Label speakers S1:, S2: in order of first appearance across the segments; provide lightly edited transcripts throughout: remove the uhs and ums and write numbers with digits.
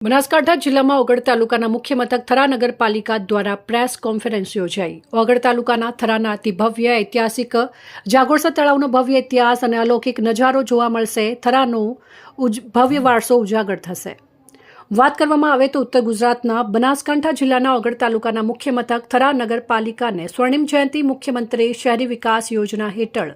S1: બનાસકાંઠા જિલ્લામાં ઓગળ તાલુકાના મુખ્ય મથક થરા નગરપાલિકા દ્વારા પ્રેસ કોન્ફરન્સ યોજાઈ। ઓગળ તાલુકાના થરાના અતિ ભવ્ય ઐતિહાસિક જાગોરસર તળાવનો ભવ્ય ઇતિહાસ અને અલૌકિક નજારો જોવા મળશે। થરાનો ભવ્ય વારસો ઉજાગર થશે। વાત કરવામાં આવે તો ઉત્તર ગુજરાતના બનાસકાંઠા જિલ્લાના ઓગળ તાલુકાના મુખ્ય મથક થરા નગરપાલિકાને સ્વર્ણિમ જયંતિ મુખ્યમંત્રી શહેરી વિકાસ યોજના હેઠળ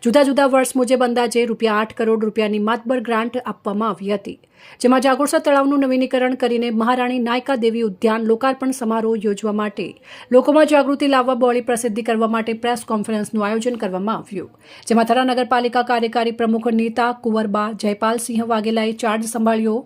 S1: જુદા જુદા વર્ષ મુજબ અંદાજે ₹8 કરોડ રૂપિયાની માતબર ગ્રાન્ટ આપવામાં આવી હતી, જેમાં જાગોરસર તળાવનું નવીનીકરણ કરીને મહારાણી નાયકા દેવી ઉદ્યાન લોકાર્પણ સમારોહ યોજવા માટે લોકોમાં જાગૃતિ લાવવા બોળી પ્રસિદ્ધિ કરવા માટે પ્રેસ કોન્ફરન્સનું આયોજન કરવામાં આવ્યું, જેમાં થરા નગરપાલિકા કાર્યકારી પ્રમુખ નેતા કુંવરબા જયપાલસિંહ વાઘેલાએ ચાર્જ સંભાળ્યો।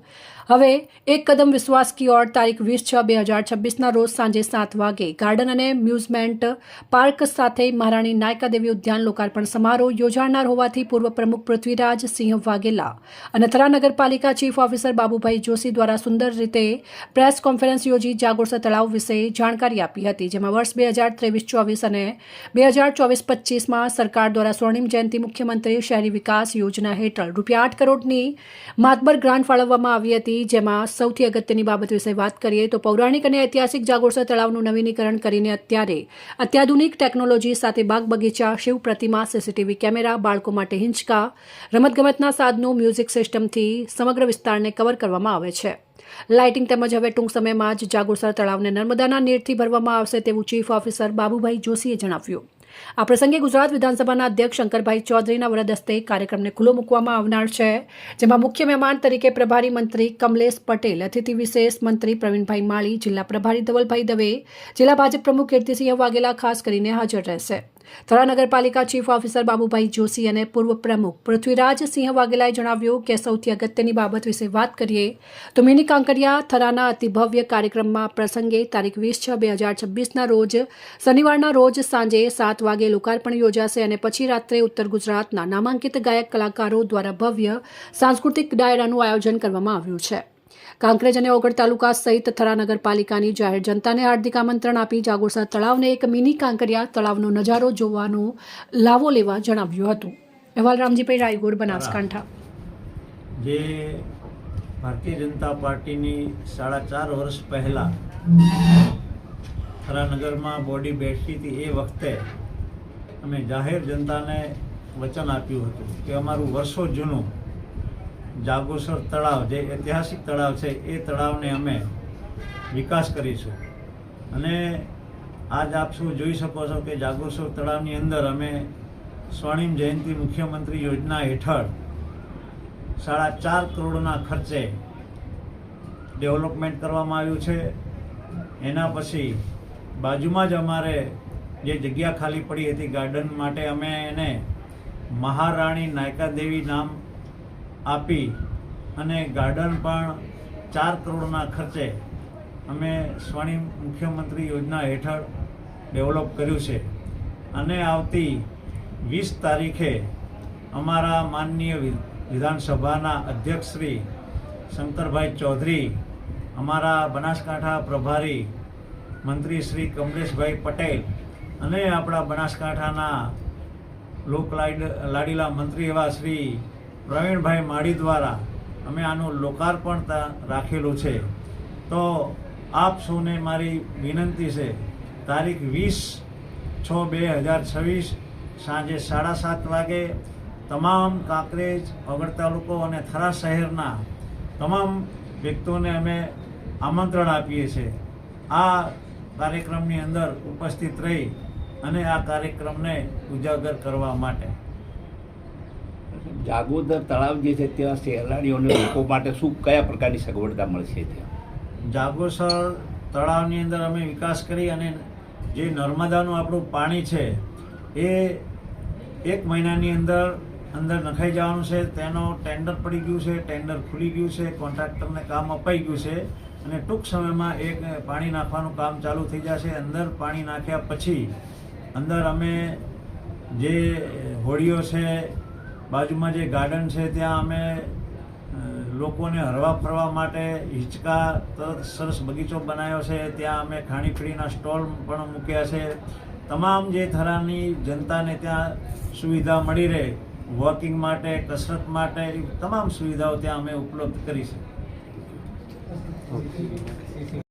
S1: હવે એક કદમ વિશ્વાસ की ओर તારીખ 20/6/2026ના રોજ સાંજે 7 વાગે ગાર્ડન અને મ્યુઝમેન્ટ પાર્ક સાથે મહારાણી નાયકા દેવી ઉદ્યાન લોકાર્પણ સમારોહ યોજાનાર હોવાથી પૂર્વ પ્રમુખ પૃથ્વીરાજ સિંહ વાઘેલા અને થરા નગરપાલિકા ચીફ ઓફિસર બાબુભાઈ જોશી દ્વારા સુંદર રીતે પ્રેસ કોન્ફરન્સ યોજી જાગોરસર તળાવ વિશે જાણકારી આપી હતી, જેમાં વર્ષ 2023-24 અને 2024-25માં સરકાર દ્વારા સ્વર્ણિમ જયંતિ મુખ્યમંત્રી શહેરી વિકાસ યોજના હેઠળ ₹8 કરોડની માતબર ગ્રાન્ટ ફાળવવામાં આવી હતી, જેમાં સૌથી અગત્યની બાબત વિશે વાત કરીએ તો પૌરાણિક અને ઐતિહાસિક જાગોરસર તળાવનું નવીનીકરણ કરીને અત્યારે અત્યાધુનિક ટેકનોલોજી સાથે બાગ બગીચા, શિવ પ્રતિમા, સીસીટીવી કેમેરા, બાળકો માટે હિંચકા, રમતગમતના સાધનો, મ્યુઝિક સિસ્ટમથી સમગ્ર વિસ્તારને કવર કરવામાં આવે છે। લાઇટિંગ તેમજ હવે ટૂંક સમયમાં જ જાગોરસર તળાવને નર્મદાના નીરથી ભરવામાં આવશે તેવું ચીફ ઓફિસર બાબુભાઈ જોશીએ જણાવ્યું। આ પ્રસંગે ગુજરાત વિધાનસભાના અધ્યક્ષ શંકરભાઈ ચૌધરીના વરદ હસ્તે કાર્યક્રમને ખુલ્લો મૂકવામાં આવનાર છે, જેમાં મુખ્ય મહેમાન તરીકે પ્રભારી મંત્રી કમલેશ પટેલ, અતિથિ વિશેષ મંત્રી પ્રવીણભાઈ માળી, જિલ્લા પ્રભારી ધવલભાઈ દવે, જિલ્લા ભાજપ પ્રમુખ કીર્તિસિંહ વાઘેલા ખાસ કરીને હાજર રહેશે। થરા નગરપાલિકા ચીફ ઓફિસર બાબુભાઈ જોશી અને પૂર્વ પ્રમુખ પૃથ્વીરાજ સિંહ વાઘેલાએ જણાવ્યું કે સૌથી અગત્યની બાબત વિશે વાત કરીએ તો મિની કાંકરિયા થરાના અતિ ભવ્ય કાર્યક્રમમાં પ્રસંગે તારીખ 20/6/2026ના રોજ શનિવારના રોજ સાંજે 7 વાગે લોકાર્પણ યોજાશે અને પછી રાત્રે ઉત્તર ગુજરાતના નામાંકિત ગાયક કલાકારો દ્વારા ભવ્ય સાંસ્કૃતિક ડાયરાનું આયોજન કરવામાં આવ્યું છે। કાંકરેજ અને ઓગળ તાલુકા સહિત થરા નગરપાલિકાની જાહેર જનતાને હાર્દિક આમંત્રણ આપી જાગોરસર તળાવને એક મિની કાંકરિયા તળાવનો નજારો જોવાનો લાવો લેવા જણાવ્યું હતું। અહેવાલ રામજીભાઈ રાયગોર, બનાસકાંઠા।
S2: જે ભારતીય જનતા પાર્ટીની 4.5 વર્ષ પહેલા થરા નગરમાં બોડી બેઠી હતી એ વખતે અમે જાહેર જનતાને વચન આપ્યું હતું કે અમારું વર્ષો જૂનું જાગોરસર તળાવ, જે ઐતિહાસિક તળાવ છે, એ તળાવને અમે વિકાસ કરીશું। અને આજ આપ શું જોઈ શકો છો કે જાગોરસર તળાવની અંદર અમે સ્વર્ણિમ જયંતિ મુખ્યમંત્રી યોજના હેઠળ 4.5 કરોડના ખર્ચે ડેવલપમેન્ટ કરવામાં આવ્યું છે। એના પછી બાજુમાં જ અમારે જે જગ્યા ખાલી પડી હતી ગાર્ડન માટે, અમે એને મહારાણી નાયકા દેવી નામ આપી અને ગાર્ડન પણ 4 કરોડના ખર્ચે અમે સ્વર્ણિમ મુખ્યમંત્રી યોજના હેઠળ ડેવલપ કર્યું છે। અને આવતી 20 તારીખે અમારા માનનીય વિધાનસભાના અધ્યક્ષ શ્રી શંકરભાઈ ચૌધરી, અમારા બનાસકાંઠા પ્રભારી મંત્રી શ્રી કમલેશભાઈ પટેલ અને આપણા બનાસકાંઠાના લોક લાડીલા મંત્રી એવા શ્રી પ્રવીણભાઈ માળી દ્વારા અમે આનું લોકાર્પણ રાખેલું છે। તો આપ સૌને મારી વિનંતી છે, તારીખ 20/6/2026 સાંજે 7:30 વાગે તમામ કાંકરેજ, ઓગળ તાલુકો અને થરા શહેરના તમામ વ્યક્તિઓને અમે આમંત્રણ આપીએ છીએ આ કાર્યક્રમની અંદર ઉપસ્થિત રહી અને આ કાર્યક્રમને ઉજાગર કરવા માટે।
S3: જાગોરસર તળાવ જે છે ત્યાં સહેલાણીઓને લોકો માટે શું કયા પ્રકારની સગવડતા મળશે? ત્યાં
S2: જાગોરસર તળાવની અંદર અમે વિકાસ કરી અને જે નર્મદાનું આપણું પાણી છે એ 1 મહિનાની અંદર નખાઈ જવાનું છે। તેનો ટેન્ડર પડી ગયું છે, ટેન્ડર ખુલી ગયું છે, કોન્ટ્રાક્ટરને કામ અપાઈ ગયું છે અને ટૂંક સમયમાં પાણી નાખવાનું કામ ચાલુ થઈ જશે। અંદર પાણી નાખ્યા પછી અંદર અમે જે હોડીઓ છે, બાજુમાં જે ગાર્ડન છે ત્યાં અમે લોકોને હરવા ફરવા માટે હિંચકા, સરસ બગીચો બનાવ્યો છે, ત્યાં અમે ખાણીપીણીના સ્ટોલ પણ મૂક્યા છે। તમામ જે થરાની જનતાને ત્યાં સુવિધા મળી રહે, વોકિંગ માટે, કસરત માટે તમામ સુવિધાઓ ત્યાં અમે ઉપલબ્ધ કરી છે।
S4: ઓકે